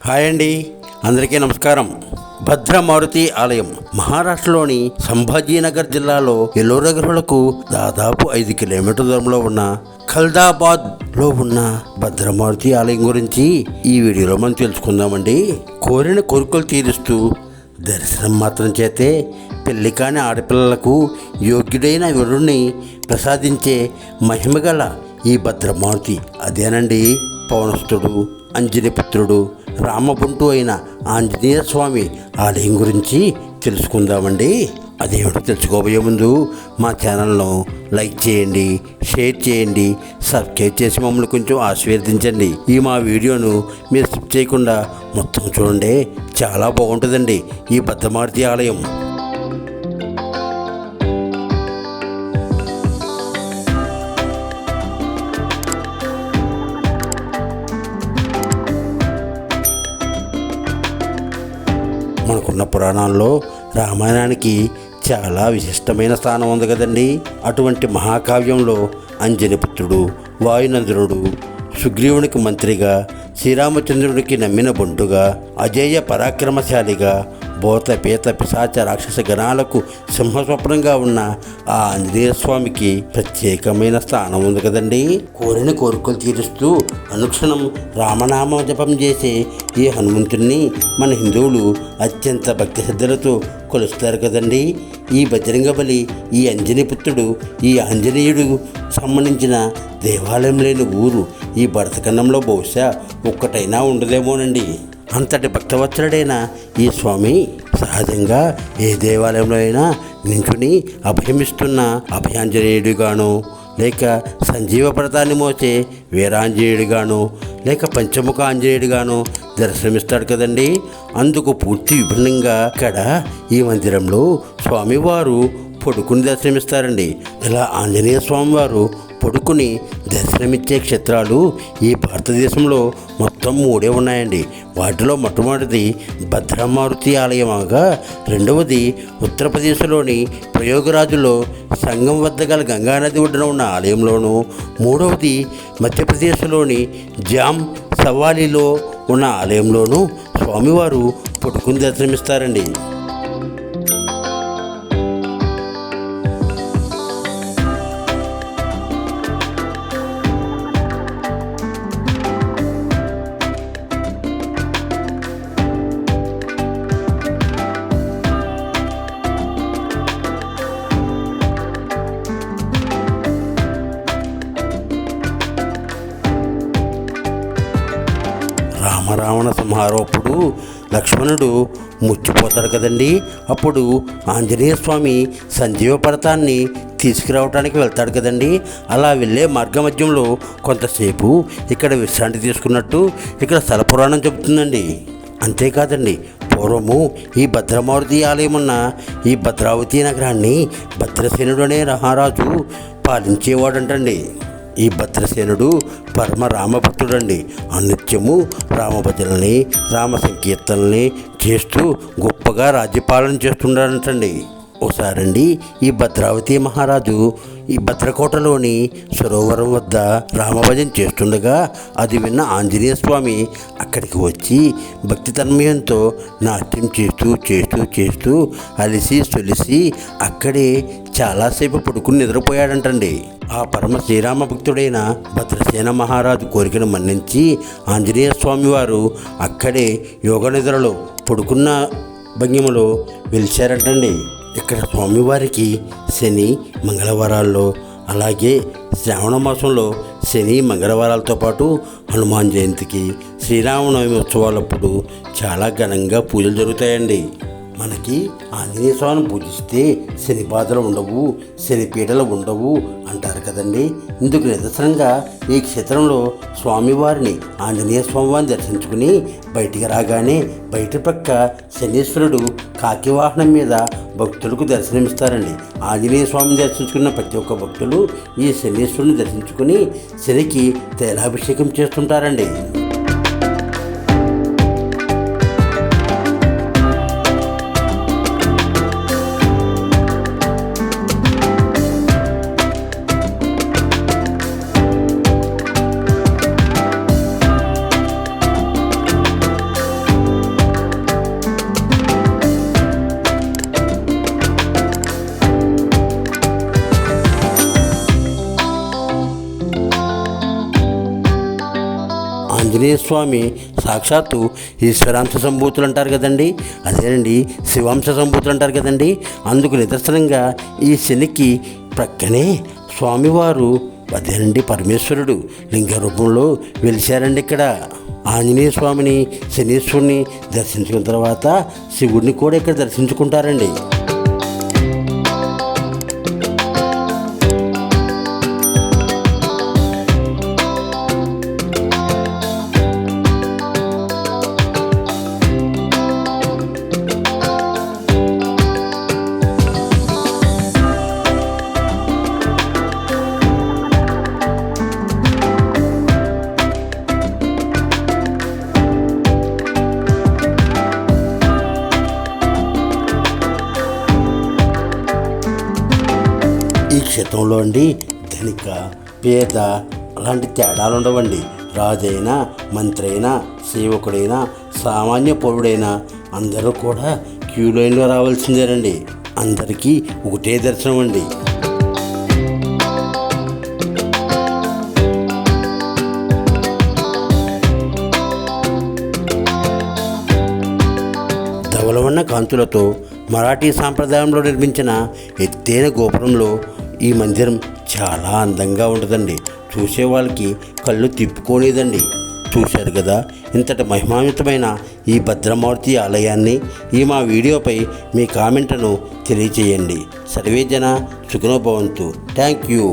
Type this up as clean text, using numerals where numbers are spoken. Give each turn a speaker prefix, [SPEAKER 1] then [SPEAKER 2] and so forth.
[SPEAKER 1] Hi అండి, అందరికీ నమస్కారం. భద్రమారుతి ఆలయం మహారాష్ట్రలోని సంభాజీనగర్ జిల్లాలో ఎల్లోనగర్లకు దాదాపు 5 కిలోమీటర్ల దూరంలో ఉన్న ఖల్దాబాద్ లో ఉన్న భద్రమారుతి ఆలయం గురించి ఈ వీడియోలో మనం తెలుసుకుందామండి. కోరిన కోరికలు తీరుస్తూ దర్శనం మాత్రం చేతే పెళ్లి కాని ఆడపిల్లలకు యోగ్యుడైన వరుణ్ణి ప్రసాదించే మహిమగల ఈ భద్రమారుతి అదేనండి. పవనస్తుడు, అంజనీపుత్రుడు, రామబుంటు అయిన ఆంజనేయ స్వామి ఆలయం గురించి తెలుసుకుందామండి. అదేమిటో తెలుసుకోబోయే ముందు మా ఛానల్ను లైక్ చేయండి, షేర్ చేయండి, సబ్స్క్రైబ్ చేసి మమ్మల్ని కొంచెం ఆశీర్వదించండి. ఈ మా వీడియోను మీరు స్కిప్ చేయకుండా మొత్తం చూడండి, చాలా బాగుంటుందండి ఈ భద్రమారుతి ఆలయం. మనకున్న పురాణాల్లో రామాయణానికి చాలా విశిష్టమైన స్థానం ఉంది కదండి. అటువంటి మహాకావ్యంలో అంజనీపుత్రుడు, వాయునందనుడు, సుగ్రీవునికి మంత్రిగా, శ్రీరామచంద్రుడికి నమ్మిన బంటుగా, అజేయ పరాక్రమశాలిగా, భూత పేత పిశాచ రాక్షస గణాలకు సింహస్వప్నంగా ఉన్న ఆ ఆంజనేయ స్వామికి ప్రత్యేకమైన స్థానం ఉంది కదండి. కోరిన కోరికలు తీరుస్తూ అనుక్షణం రామనామ జపం చేసే ఈ హనుమంతుణ్ణి మన హిందువులు అత్యంత భక్తి శ్రద్ధలతో కొలుస్తారు కదండి. ఈ బజరంగబలి, ఈ అంజనీపుత్రుడు, ఈ ఆంజనేయుడు సంబంధించిన దేవాలయం లేని ఊరు ఈ భరతఖండంలో బహుశా ఒక్కటైనా ఉండదేమోనండి. అంతటి భక్తవత్సలుడైన ఈ స్వామి సహజంగా ఏ దేవాలయంలో అయినా నించుని అభయమిస్తున్న అభయాంజనేయుడిగాను, లేక సంజీవ పర్వతాన్ని మోసే వీరాంజనేయుడిగాను, లేక పంచముఖ ఆంజనేయుడిగాను దర్శనమిస్తాడు కదండి. అందుకు పూర్తి విభిన్నంగా ఇక్కడ ఈ మందిరంలో స్వామివారు పడుకుని దర్శనమిస్తారండి. ఇలా ఆంజనేయ స్వామివారు పడుకుని దర్శనమిచ్చే క్షేత్రాలు ఈ భారతదేశంలో మొత్తం 3 ఉన్నాయండి. వాటిలో మొట్టమొదటిది భద్రమారుతి ఆలయంగా, రెండవది ఉత్తరప్రదేశ్లోని ప్రయోగరాజులో సంగం వద్ద గల గంగానది ఒడ్డున ఉన్న ఆలయంలోను, మూడవది మధ్యప్రదేశ్లోని జామ్ సవాలిలో ఉన్న ఆలయంలోనూ స్వామివారు పడుకుని దర్శనమిస్తారండి. రామరావణ సంహారప్పుడు లక్ష్మణుడు ముచ్చిపోతాడు కదండి. అప్పుడు ఆంజనేయ స్వామి సంజీవ పర్వతాన్ని తీసుకురావడానికి వెళ్తాడు కదండి. అలా వెళ్ళే మార్గ మధ్యంలో కొంతసేపు ఇక్కడ విశ్రాంతి తీసుకున్నట్టు ఇక్కడ స్థల పురాణం చెబుతుందండి. అంతేకాదండి, పూర్వము ఈ భద్రమారుతి ఆలయం ఉన్న ఈ భద్రావతి నగరాన్ని భద్రసేనుడు అనే మహారాజు పాలించేవాడంటండి. ఈ భద్రసేనుడు పరమ రామభక్తుడండి. అనిత్యము రామభజనల్ని, రామ సంకీర్తనల్ని చేస్తూ గొప్పగా రాజ్యపాలన చేస్తుండాడంటండి. ఒకసారండి ఈ భద్రావతి మహారాజు ఈ భద్రకోటలోని సరోవరం వద్ద రామభజన చేస్తుండగా అది విన్న ఆంజనేయ స్వామి అక్కడికి వచ్చి భక్తి తన్మయంతో నాట్యం చేస్తూ చేస్తూ చేస్తూ అలిసి సొలిసి అక్కడే చాలాసేపు పడుకుని నిద్రపోయాడంటండి. ఆ పరమ శ్రీరామ భక్తుడైన భద్రసేన మహారాజు కోరికను మన్నించి ఆంజనేయ స్వామి వారు అక్కడే యోగ నిద్రలో పడుకున్న భంగిమలో వెలిచారంటండి. ఇక్కడ స్వామివారికి శని మంగళవారాల్లో, అలాగే శ్రావణ మాసంలో శని మంగళవారాలతో పాటు హనుమాన్ జయంతికి, శ్రీరామనవమి ఉత్సవాలప్పుడు చాలా ఘనంగా పూజలు జరుగుతాయండి. మనకి ఆంజనేయ స్వామిని పూజిస్తే శని బాధలు ఉండవు, శని పీడలు ఉండవు అంటారు కదండి. ఇందుకు నిదర్శనంగా ఈ క్షేత్రంలో స్వామివారిని ఆంజనేయ స్వామివారిని దర్శించుకుని బయటికి రాగానే బయట ప్రక్క శనీశ్వరుడు కాకి వాహనం మీద భక్తులకు దర్శనమిస్తారండి. ఆంజనేయ స్వామిని దర్శించుకున్న ప్రతి ఒక్క భక్తులు ఈ శనీశ్వరుని దర్శించుకుని శనికి తైలాభిషేకం చేస్తుంటారండి. ఆంజనేయ స్వామి సాక్షాత్తు ఈశ్వరాంశ సంభూతులు అంటారు కదండి, అదేనండి శివాంశ సంభూతులు అంటారు కదండి. అందుకు నిదర్శనంగా ఈ శనికి ప్రక్కనే స్వామివారు అదేనండి పరమేశ్వరుడు లింగ రూపంలో వెలిశారండి. ఇక్కడ ఆంజనేయ స్వామిని శనీశ్వరుని దర్శించుకున్న తర్వాత శివుడిని కూడా ఇక్కడ దర్శించుకుంటారండి. ఈ క్షేత్రంలో అండి ధనిక పేద అలాంటి తేడాలు ఉండవండి. రాజైనా మంత్రి అయినా సేవకుడైనా సామాన్య పౌరుడైనా అందరూ కూడా క్యూ లైన్లో రావాల్సిందేనండి. అందరికీ ఒకటే దర్శనం అండి. ధవలవన్న కాంతులతో మరాఠీ సాంప్రదాయంలో నిర్మించిన ఎత్తైన గోపురంలో ఈ మందిరం చాలా అందంగా ఉంటుందండి. చూసే వాళ్ళకి కళ్ళు తిప్పుకోలేదండి. చూశారు కదా ఇంతటి మహిమాన్వితమైన ఈ భద్రమూర్తి ఆలయాన్ని. ఈ మా వీడియోపై మీ కామెంట్ను తెలియచేయండి. సర్వే జన సుఖినో భవంతు. Thank you.